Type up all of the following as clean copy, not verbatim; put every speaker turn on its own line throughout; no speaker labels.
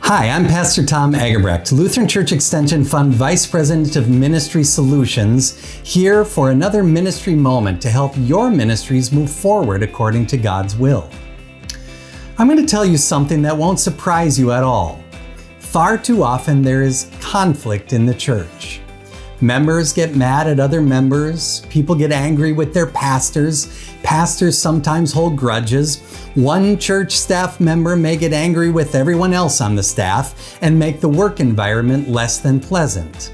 Hi, I'm Pastor Tom Agerbrecht, Lutheran Church Extension Fund Vice President of Ministry Solutions, here for another ministry moment to help your ministries move forward according to God's will. I'm going to tell you something that won't surprise you at all. Far too often there is conflict in the church. Members get mad at other members. People get angry with their pastors. Pastors sometimes hold grudges. One church staff member may get angry with everyone else on the staff and make the work environment less than pleasant.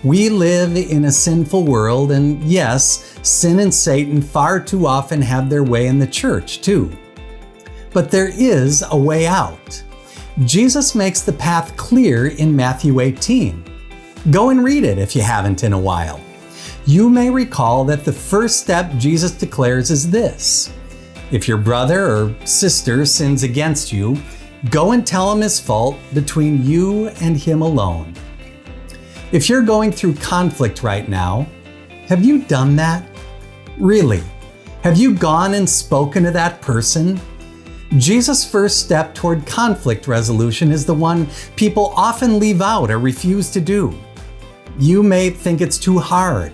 We live in a sinful world, and yes, sin and Satan far too often have their way in the church too. But there is a way out. Jesus makes the path clear in Matthew 18. Go and read it if you haven't in a while. You may recall that the first step Jesus declares is this: if your brother or sister sins against you, go and tell him his fault between you and him alone. If you're going through conflict right now, have you done that? Really? Have you gone and spoken to that person? Jesus' first step toward conflict resolution is the one people often leave out or refuse to do. You may think it's too hard.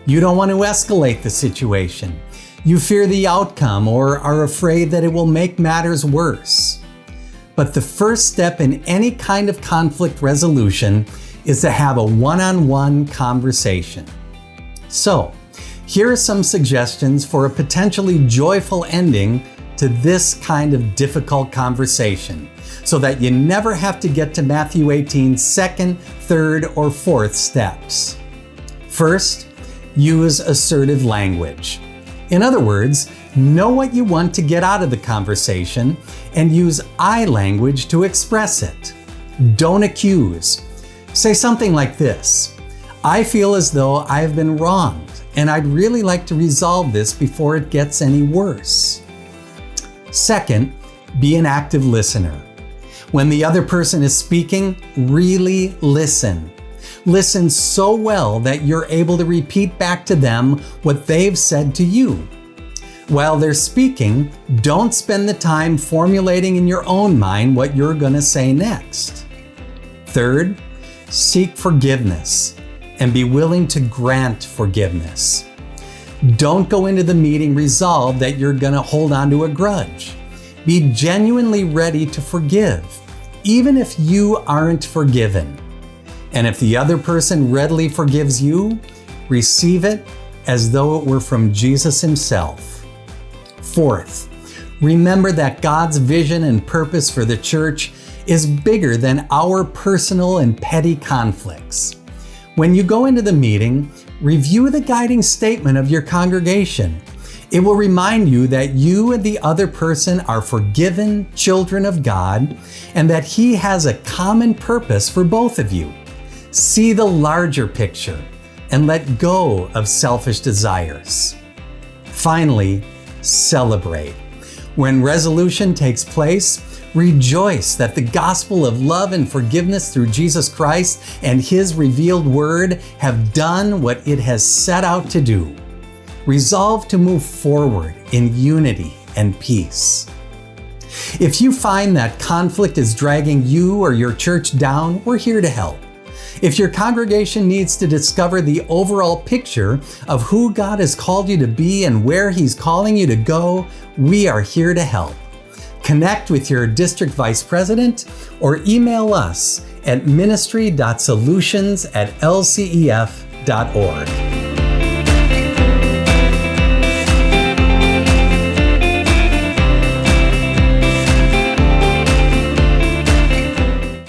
You don't want to escalate the situation. You fear the outcome or are afraid that it will make matters worse. But the first step in any kind of conflict resolution is to have a one-on-one conversation. So, here are some suggestions for a potentially joyful ending to this kind of difficult conversation, so that you never have to get to Matthew 18's second, third, or fourth steps. First, use assertive language. In other words, know what you want to get out of the conversation and use I language to express it. Don't accuse. Say something like this: I feel as though I have been wronged, and I'd really like to resolve this before it gets any worse. Second, be an active listener. When the other person is speaking, really listen. Listen so well that you're able to repeat back to them what they've said to you. While they're speaking, don't spend the time formulating in your own mind what you're going to say next. Third, seek forgiveness and be willing to grant forgiveness. Don't go into the meeting resolved that you're going to hold on to a grudge. Be genuinely ready to forgive, even if you aren't forgiven. And if the other person readily forgives you, receive it as though it were from Jesus himself. Fourth, remember that God's vision and purpose for the church is bigger than our personal and petty conflicts. When you go into the meeting, review the guiding statement of your congregation. It will remind you that you and the other person are forgiven children of God and that He has a common purpose for both of you. See the larger picture and let go of selfish desires. Finally, celebrate. When resolution takes place, rejoice that the gospel of love and forgiveness through Jesus Christ and His revealed word have done what it has set out to do. Resolve to move forward in unity and peace. If you find that conflict is dragging you or your church down, we're here to help. If your congregation needs to discover the overall picture of who God has called you to be and where He's calling you to go, we are here to help. Connect with your district vice president or email us at ministry.solutions@lcef.org.